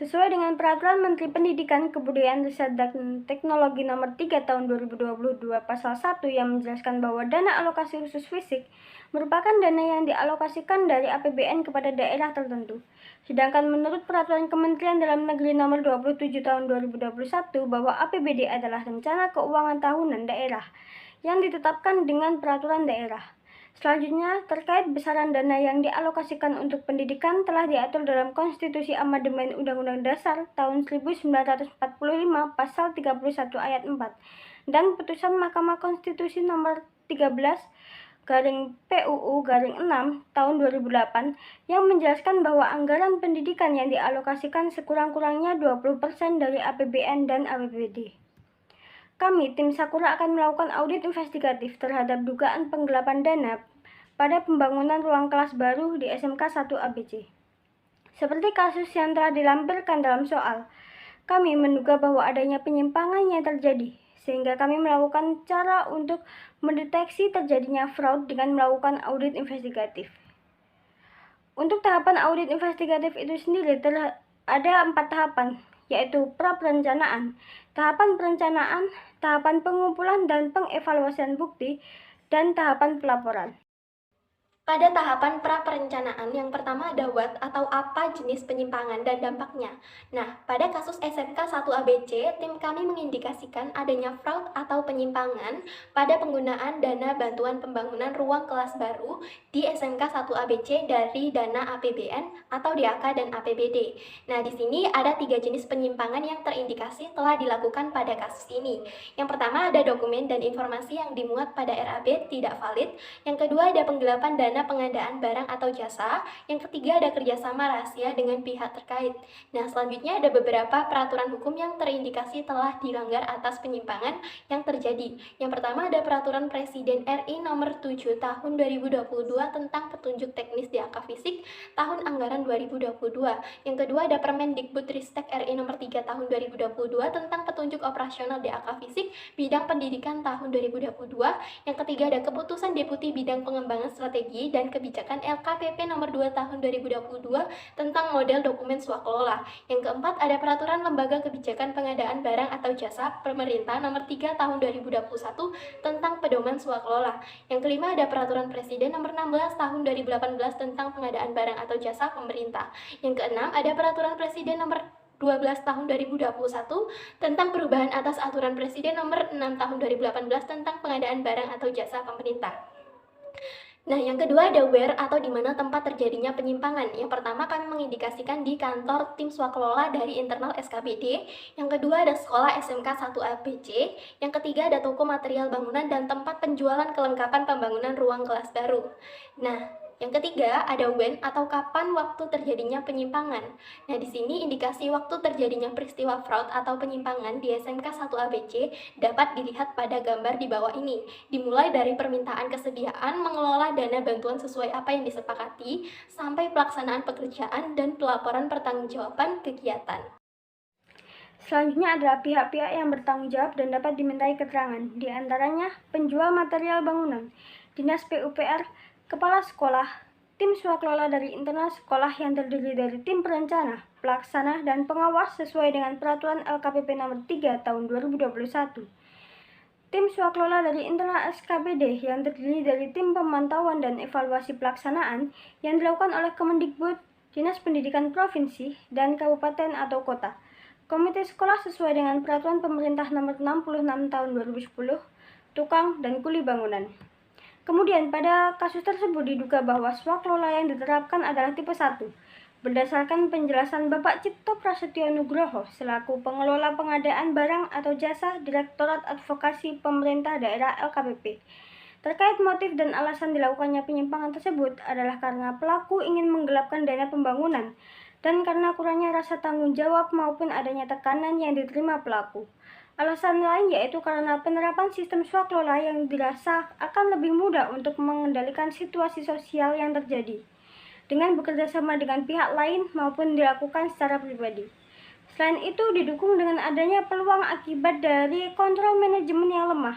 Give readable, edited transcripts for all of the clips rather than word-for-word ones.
Sesuai dengan Peraturan Menteri Pendidikan, Kebudayaan, Riset, dan Teknologi Nomor 3 Tahun 2022 Pasal 1 yang menjelaskan bahwa dana alokasi khusus fisik merupakan dana yang dialokasikan dari APBN kepada daerah tertentu. Sedangkan menurut Peraturan Kementerian Dalam Negeri Nomor 27 Tahun 2021 bahwa APBD adalah rencana keuangan tahunan daerah yang ditetapkan dengan peraturan daerah. Selanjutnya, terkait besaran dana yang dialokasikan untuk pendidikan telah diatur dalam Konstitusi Amandemen Undang-Undang Dasar tahun 1945 Pasal 31 Ayat 4 dan Putusan Mahkamah Konstitusi Nomor 13/PUU/6 tahun 2008 yang menjelaskan bahwa anggaran pendidikan yang dialokasikan sekurang-kurangnya 20% dari APBN dan APBD. Kami, tim Sakura, akan melakukan audit investigatif terhadap dugaan penggelapan dana pada pembangunan ruang kelas baru di SMK 1 ABC. Seperti kasus yang telah dilampirkan dalam soal, kami menduga bahwa adanya penyimpangan yang terjadi, sehingga kami melakukan cara untuk mendeteksi terjadinya fraud dengan melakukan audit investigatif. Untuk tahapan audit investigatif itu sendiri ada 4 tahapan, yaitu pra-perencanaan, tahapan perencanaan, tahapan pengumpulan dan pengevaluasian bukti, dan tahapan pelaporan. Pada tahapan pra-perencanaan, yang pertama ada WAT atau apa jenis penyimpangan dan dampaknya. Nah, pada kasus SMK 1 ABC, tim kami mengindikasikan adanya fraud atau penyimpangan pada penggunaan dana bantuan pembangunan ruang kelas baru di SMK 1 ABC dari dana APBN atau DAK dan APBD. Nah, di sini ada 3 jenis penyimpangan yang terindikasi telah dilakukan pada kasus ini. Yang pertama ada dokumen dan informasi yang dimuat pada RAB tidak valid. Yang kedua ada penggelapan dana pengadaan barang atau jasa. Yang ketiga ada kerjasama rahasia dengan pihak terkait. Nah, selanjutnya ada beberapa peraturan hukum yang terindikasi telah dilanggar atas penyimpangan yang terjadi. Yang pertama ada Peraturan Presiden RI Nomor 7 Tahun 2022 tentang petunjuk teknis DAK Fisik tahun anggaran 2022. Yang kedua ada Permendikbudristek RI Nomor 3 Tahun 2022 tentang petunjuk operasional DAK Fisik bidang pendidikan tahun 2022. Yang ketiga ada Keputusan Deputi Bidang Pengembangan Strategi dan Kebijakan LKPP Nomor 2 Tahun 2022 tentang model dokumen swakelola. Yang keempat ada Peraturan Lembaga Kebijakan Pengadaan Barang atau Jasa Pemerintah Nomor 3 Tahun 2021 tentang pedoman swakelola. Yang kelima ada Peraturan Presiden Nomor 16 Tahun 2018 tentang pengadaan barang atau jasa pemerintah. Yang keenam ada Peraturan Presiden Nomor 12 tahun 2021 tentang perubahan atas Aturan Presiden Nomor 6 tahun 2018 tentang pengadaan barang atau jasa pemerintah. Nah, yang kedua ada where atau di mana tempat terjadinya penyimpangan. Yang pertama kami mengindikasikan di kantor tim swakelola dari internal SKBD. Yang kedua ada sekolah SMK 1 ABC. Yang ketiga ada toko material bangunan dan tempat penjualan kelengkapan pembangunan ruang kelas baru. Nah, yang ketiga ada when atau kapan waktu terjadinya penyimpangan. Nah, di sini indikasi waktu terjadinya peristiwa fraud atau penyimpangan di SMK 1 ABC dapat dilihat pada gambar di bawah ini. Dimulai dari permintaan kesediaan mengelola dana bantuan sesuai apa yang disepakati, sampai pelaksanaan pekerjaan dan pelaporan pertanggungjawaban kegiatan. Selanjutnya adalah pihak-pihak yang bertanggung jawab dan dapat dimintai keterangan, di antaranya penjual material bangunan, Dinas PUPR, Kepala Sekolah, tim swakelola dari internal sekolah yang terdiri dari tim perencana, pelaksana, dan pengawas sesuai dengan Peraturan LKPP Nomor 3 Tahun 2021. Tim swakelola dari internal SKBD yang terdiri dari tim pemantauan dan evaluasi pelaksanaan yang dilakukan oleh Kemendikbud, Dinas Pendidikan Provinsi, dan Kabupaten atau Kota. Komite sekolah sesuai dengan Peraturan Pemerintah Nomor 66 Tahun 2010, tukang dan kuli bangunan. Kemudian pada kasus tersebut diduga bahwa swakelola yang diterapkan adalah tipe 1. Berdasarkan penjelasan Bapak Cipto Prasetyo Nugroho selaku pengelola pengadaan barang atau jasa Direktorat Advokasi Pemerintah Daerah LKPP. Terkait motif dan alasan dilakukannya penyimpangan tersebut adalah karena pelaku ingin menggelapkan dana pembangunan dan karena kurangnya rasa tanggung jawab maupun adanya tekanan yang diterima pelaku. Alasan lain yaitu karena penerapan sistem swakelola yang dirasa akan lebih mudah untuk mengendalikan situasi sosial yang terjadi, dengan bekerja sama dengan pihak lain maupun dilakukan secara pribadi. Selain itu didukung dengan adanya peluang akibat dari kontrol manajemen yang lemah,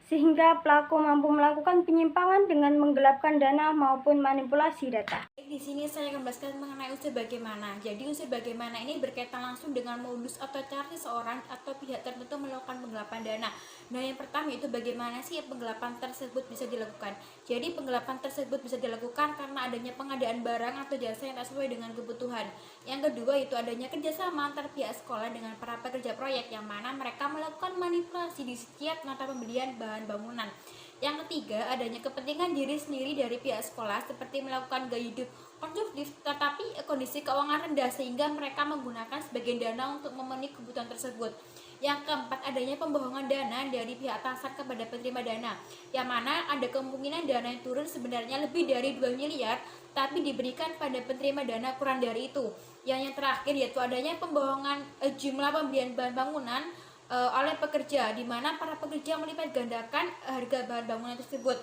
sehingga pelaku mampu melakukan penyimpangan dengan menggelapkan dana maupun manipulasi data. Di sini saya akan menjelaskan mengenai unsur bagaimana. Jadi unsur bagaimana ini berkaitan langsung dengan modus atau cara seseorang atau pihak tertentu melakukan penggelapan dana. Nah, yang pertama itu bagaimana sih penggelapan tersebut bisa dilakukan. Jadi penggelapan tersebut bisa dilakukan karena adanya pengadaan barang atau jasa yang tak sesuai dengan kebutuhan. Yang kedua itu adanya kerjasama antar pihak sekolah dengan para pekerja proyek yang mana mereka melakukan manipulasi di setiap nota pembelian bahan bangunan. Yang ketiga, adanya kepentingan diri sendiri dari pihak sekolah seperti melakukan gaya hidup konsumtif tetapi kondisi keuangan rendah sehingga mereka menggunakan sebagian dana untuk memenuhi kebutuhan tersebut. Yang keempat, adanya pembohongan dana dari pihak atasan kepada penerima dana, yang mana ada kemungkinan dana yang turun sebenarnya lebih dari 2 miliar tapi diberikan pada penerima dana kurang dari itu. Yang terakhir yaitu adanya pembohongan jumlah pembelian bahan bangunan oleh pekerja, di mana para pekerja melipat gandakan harga bahan bangunan tersebut.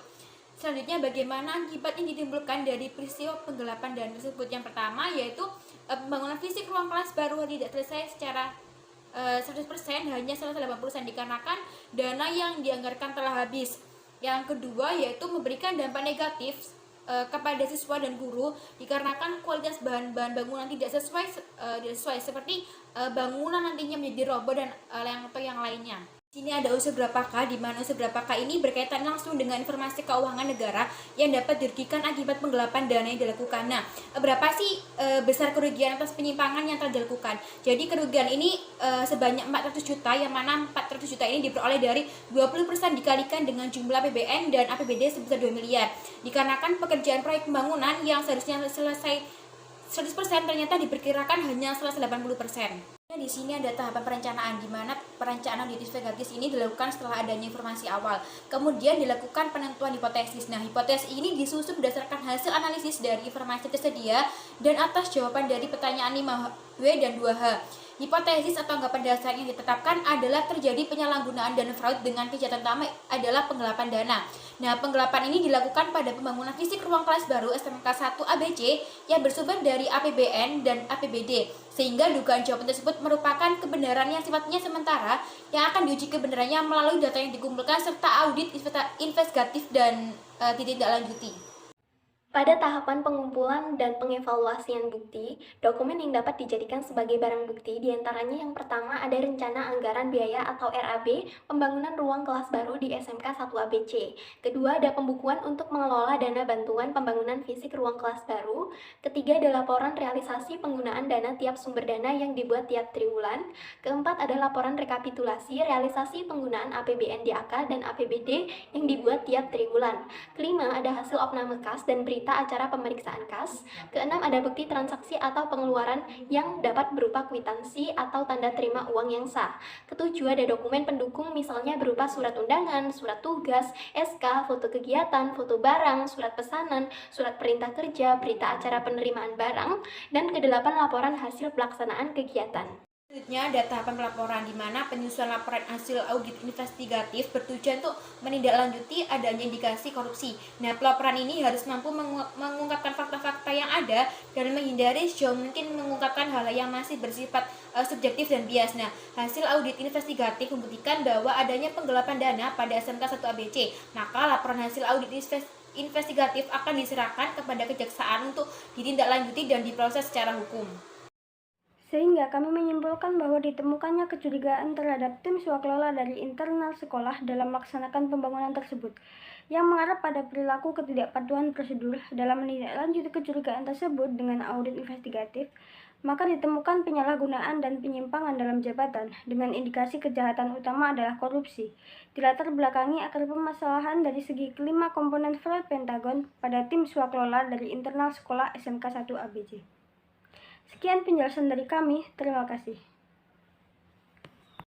Selanjutnya, bagaimana akibat yang ditimbulkan dari peristiwa penggelapan dana tersebut. Yang pertama yaitu pembangunan fisik ruang kelas baru tidak selesai secara 100%, hanya 180% dikarenakan dana yang dianggarkan telah habis. Yang kedua yaitu memberikan dampak negatif kepada siswa dan guru dikarenakan kualitas bahan-bahan bangunan tidak sesuai seperti bangunan nantinya menjadi roboh dan yang lainnya. Sini ada unsur berapakah, di mana unsur berapakah ini berkaitan langsung dengan informasi keuangan negara yang dapat dirugikan akibat penggelapan dana yang dilakukan. Nah, berapa sih besar kerugian atas penyimpangan yang telah dilakukan? Jadi kerugian ini sebanyak 400 juta, yang mana 400 juta ini diperoleh dari 20% dikalikan dengan jumlah APBN dan APBD sebesar 2 miliar. Dikarenakan pekerjaan proyek pembangunan yang seharusnya selesai 100% ternyata diperkirakan hanya 180%. Di sini ada tahapan perencanaan, di mana perencanaan audit investigatif ini dilakukan setelah adanya informasi awal. Kemudian dilakukan penentuan hipotesis. Nah, hipotesis ini disusun berdasarkan hasil analisis dari informasi tersedia dan atas jawaban dari pertanyaan 5W dan 2H. Hipotesis atau anggapan dasar yang ditetapkan adalah terjadi penyalahgunaan dana fraud dengan kejahatan utama adalah penggelapan dana. Nah, penggelapan ini dilakukan pada pembangunan fisik ruang kelas baru SMK 1 ABC yang bersumber dari APBN dan APBD, sehingga dugaan jawaban tersebut merupakan kebenaran yang sifatnya sementara yang akan diuji kebenarannya melalui data yang dikumpulkan serta audit investigatif dan ditindaklanjuti. Pada tahapan pengumpulan dan pengevaluasian bukti, dokumen yang dapat dijadikan sebagai barang bukti diantaranya yang pertama ada rencana anggaran biaya atau RAB pembangunan ruang kelas baru di SMK 1 ABC. Kedua ada pembukuan untuk mengelola dana bantuan pembangunan fisik ruang kelas baru. Ketiga ada laporan realisasi penggunaan dana tiap sumber dana yang dibuat tiap triwulan. Keempat ada laporan rekapitulasi realisasi penggunaan APBN DAK dan APBD yang dibuat tiap triwulan. Kelima ada hasil opname kas dan berita acara pemeriksaan kas. Keenam ada bukti transaksi atau pengeluaran yang dapat berupa kwitansi atau tanda terima uang yang sah. Ketujuh ada dokumen pendukung misalnya berupa surat undangan, surat tugas, SK, foto kegiatan, foto barang, surat pesanan, surat perintah kerja, berita acara penerimaan barang, dan kedelapan laporan hasil pelaksanaan kegiatan. Selanjutnya ada tahapan pelaporan, di mana penyusunan laporan hasil audit investigatif bertujuan untuk menindaklanjuti adanya indikasi korupsi. Nah, pelaporan ini harus mampu mengungkapkan fakta-fakta yang ada dan menghindari sejauh mungkin mengungkapkan hal yang masih bersifat subjektif dan bias. Nah, hasil audit investigatif membuktikan bahwa adanya penggelapan dana pada SMK 1 ABC. Maka laporan hasil audit investigatif akan diserahkan kepada kejaksaan untuk ditindaklanjuti dan diproses secara hukum. Sehingga kami menyimpulkan bahwa ditemukannya kecurigaan terhadap tim swakelola dari internal sekolah dalam melaksanakan pembangunan tersebut, yang mengarah pada perilaku ketidakpatuhan prosedur dalam menindaklanjuti kecurigaan tersebut dengan audit investigatif, maka ditemukan penyalahgunaan dan penyimpangan dalam jabatan dengan indikasi kejahatan utama adalah korupsi. Dilatar belakangi akar permasalahan dari segi kelima komponen fraud Pentagon pada tim swakelola dari internal sekolah SMK 1 ABC. Sekian penjelasan dari kami, terima kasih.